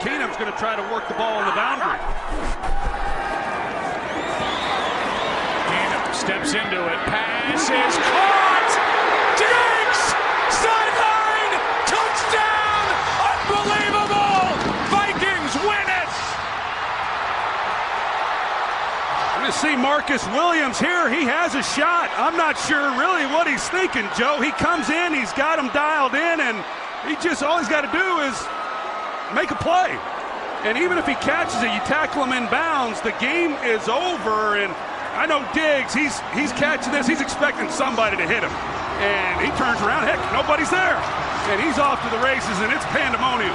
Keenum's going to try to work the ball on the boundary. Keenum steps into it. Pass is caught. Diggs! Sideline! Touchdown! Unbelievable! Vikings win it! I'm going to see Marcus Williams here. He has a shot. I'm not sure really what he's thinking, Joe. He comes in, he's got him dialed in, and he just all he's got to do is make a play. And even if he catches it, you tackle him in bounds, the game is over. And I know Diggs, he's catching this, he's expecting somebody to hit him. And he turns around, heck, nobody's there. And he's off to the races, and it's pandemonium.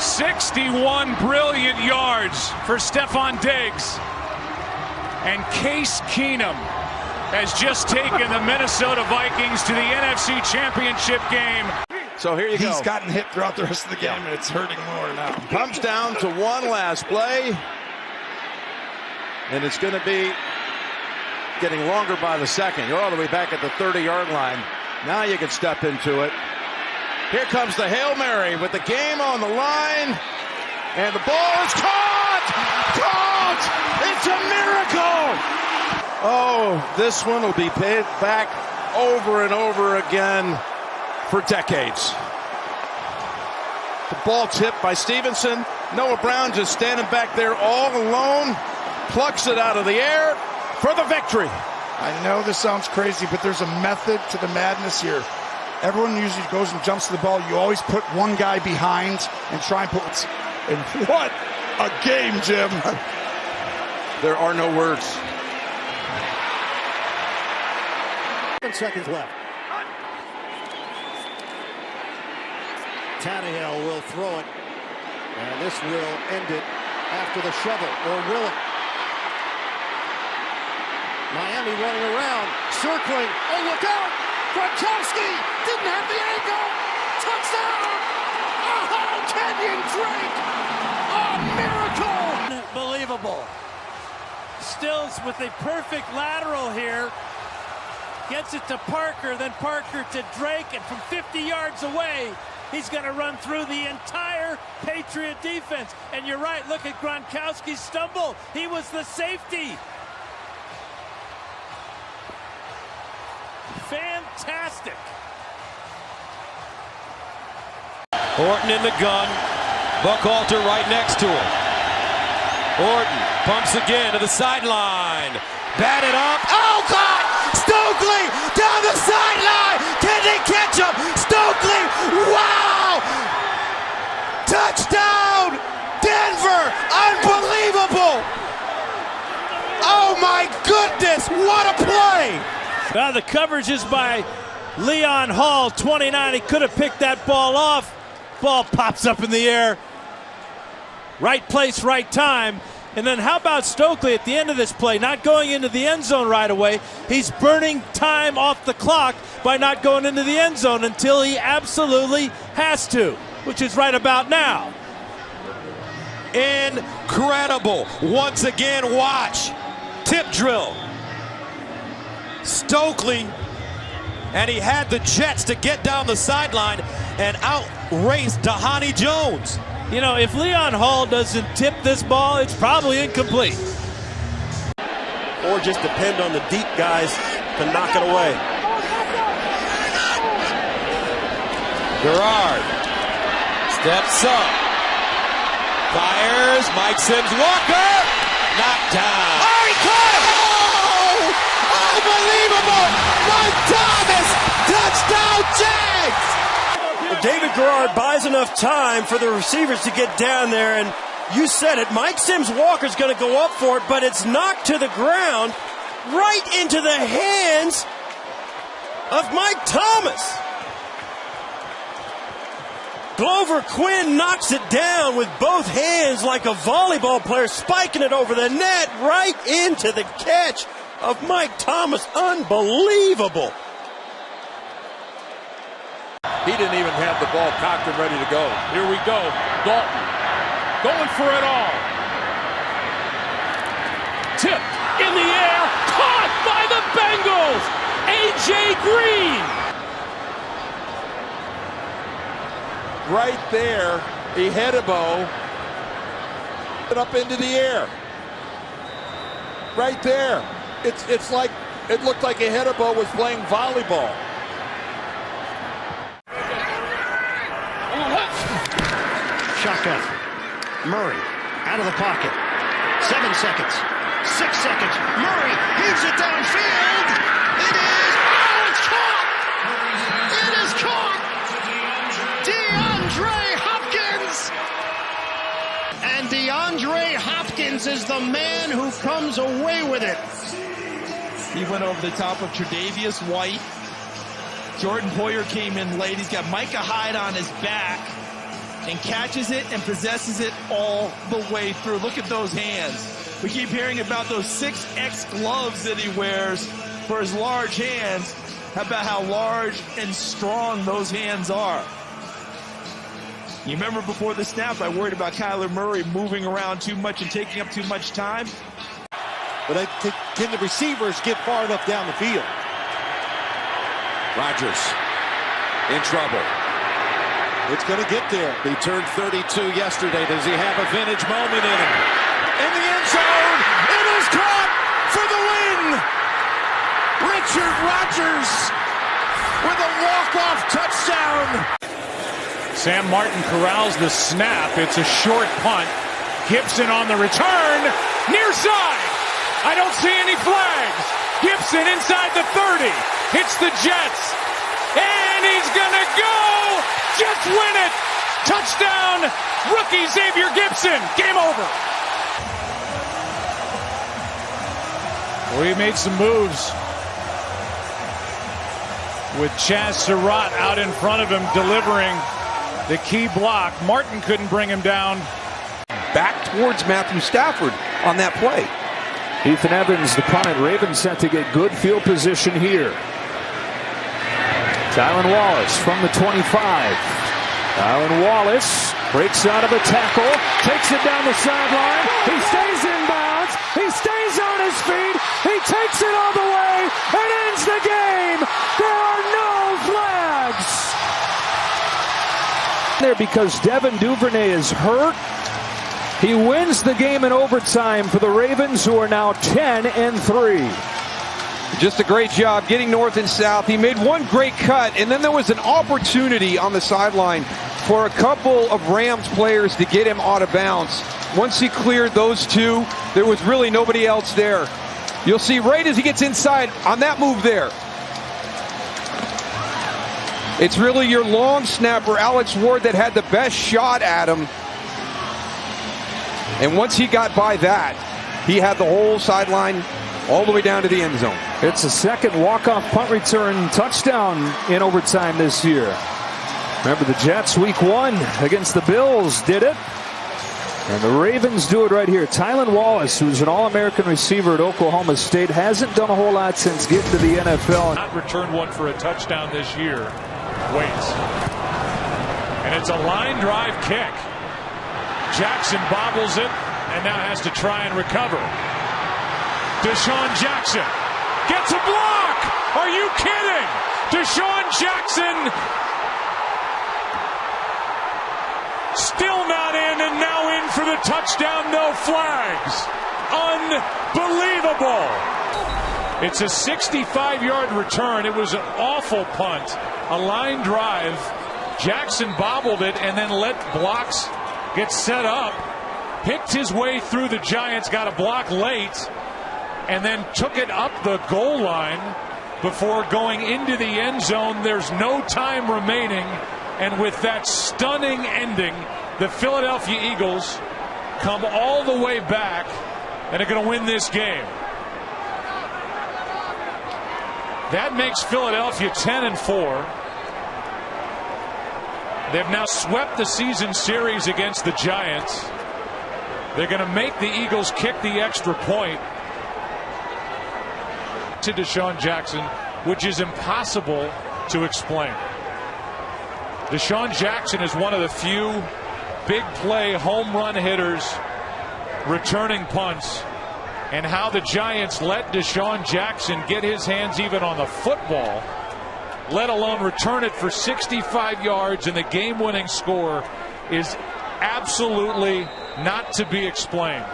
61 brilliant yards for Stephon Diggs. And Case Keenum has just taken the Minnesota Vikings to the NFC Championship game. So here you go. He's gotten hit throughout the rest of the game, and it's hurting more now. Comes down to one last play. And it's going to be getting longer by the second. You're all the way back at the 30-yard line. Now you can step into it. Here comes the Hail Mary with the game on the line. And the ball is caught! Caught! It's a miracle! Oh, this one will be paid back over and over again for decades. The ball tipped by Stevenson. Noah Brown just standing back there all alone. Plucks it out of the air for the victory. I know this sounds crazy, but there's a method to the madness here. Everyone usually goes and jumps to the ball. You always put one guy behind and try and put... And what a game, Jim. There are no words. 7 seconds left. Tannehill will throw it. And this will end it after the shovel, or will it? Miami running around, circling. Oh, look out! Gronkowski didn't have the angle. Touchdown! Oh, Kenyon Drake! A miracle! Unbelievable. Stills with a perfect lateral here. Gets it to Parker, then Parker to Drake, and from 50 yards away, he's going to run through the entire Patriot defense. And you're right, look at Gronkowski's stumble. He was the safety. Fantastic. Orton in the gun. Buchalter right next to him. Orton pumps again to the sideline. Batted up. Oh, God! Stokely down the sideline. Can they catch him? Stokely! Wow! Touchdown! Denver! Unbelievable! Oh, my goodness! What a play! Well, the coverage is by Leon Hall, 29. He could have picked that ball off. Ball pops up in the air. Right place, right time. And then how about Stokely at the end of this play, not going into the end zone right away. He's burning time off the clock by not going into the end zone until he absolutely has to, which is right about now. Incredible. Once again, watch. Tip drill. Stokely, and he had the Jets to get down the sideline and outrace Dhani Jones. You know, if Leon Hall doesn't tip this ball, it's probably incomplete. Or just depend on the deep guys to knock it away. Garrard steps up, fires. Mike Sims Walker knocked down. Oh, he caught it! Oh, unbelievable! Mike Thomas, touchdown Jags! David Garrard buys enough time for the receivers to get down there, and you said it, Mike Sims Walker's going to go up for it, but it's knocked to the ground right into the hands of Mike Thomas. Glover Quinn knocks it down with both hands like a volleyball player, spiking it over the net right into the catch of Mike Thomas. Unbelievable. He didn't even have the ball cocked and ready to go. Here we go. Dalton going for it all. Tipped in the air. Caught by the Bengals. A.J. Green. Right there Ehedebo up into the air. Right there. It's like it looked like Ehedebo was playing volleyball. Shotgun. Murray out of the pocket. 7 seconds. 6 seconds. Murray heaves it downfield. It is. Oh, it's caught. It is caught. DeAndre Hopkins. And DeAndre Hopkins is the man who comes away with it. He went over the top of Tre'Davious White. Jordan Poyer came in late. He's got Micah Hyde on his back and catches it and possesses it all the way through. Look at those hands. We keep hearing about those 6X gloves that he wears for his large hands. How about how large and strong those hands are? You remember before the snap, I worried about Kyler Murray moving around too much and taking up too much time. But I think, can the receivers get far enough down the field? Rodgers in trouble. It's going to get there. He turned 32 yesterday. Does he have a vintage moment in him? In the end zone, it is caught for the win. Richard Rodgers with a walk-off touchdown. Sam Martin corrals the snap. It's a short punt. Gibson on the return. Near side. I don't see any flags. Gibson inside the 30. Hits the Jets. And he's going to go. Jets win it. Touchdown. Rookie Xavier Gibson. Game over. We made some moves with Chaz Surratt out in front of him delivering the key block. Martin couldn't bring him down. Back towards Matthew Stafford on that play. Ethan Evans, the punt. Ravens set to get good field position here. Tylan Wallace from the 25. Tylan Wallace breaks out of a tackle, takes it down the sideline. He stays in bounds. He stays on his feet. He takes it all the way and ends the game. There are no flags there because Devin Duvernay is hurt. He wins the game in overtime for the Ravens, who are now 10-3. Just a great job getting north and south. He made one great cut, and then there was an opportunity on the sideline for a couple of Rams players to get him out of bounds. Once he cleared those two, there was really nobody else there. You'll see right as he gets inside on that move there. It's really your long snapper, Alex Ward, that had the best shot at him. And once he got by that, he had the whole sideline all the way down to the end zone. It's the second walk-off punt return touchdown in overtime this year. Remember the Jets week 1 against the Bills did it. And the Ravens do it right here. Tylan Wallace, who's an All-American receiver at Oklahoma State, hasn't done a whole lot since getting to the NFL. Not returned one for a touchdown this year. Waits. And it's a line drive kick. Jackson bobbles it and now has to try and recover. Deshaun Jackson gets a block. Are you kidding? Deshaun Jackson still not in and now in for the touchdown. No flags. Unbelievable. It's a 65-yard return. It was an awful punt. A line drive. Jackson bobbled it and then let blocks get set up. Picked his way through the Giants. Got a block late. And then took it up the goal line before going into the end zone. There's no time remaining. And with that stunning ending, the Philadelphia Eagles come all the way back and are going to win this game. That makes Philadelphia 10-4. They've now swept the season series against the Giants. They're going to make the Eagles kick the extra point to Deshaun Jackson, which is impossible to explain. Deshaun Jackson is one of the few big play home run hitters returning punts, and how the Giants let Deshaun Jackson get his hands even on the football, let alone return it for 65 yards, and the game-winning score is absolutely not to be explained.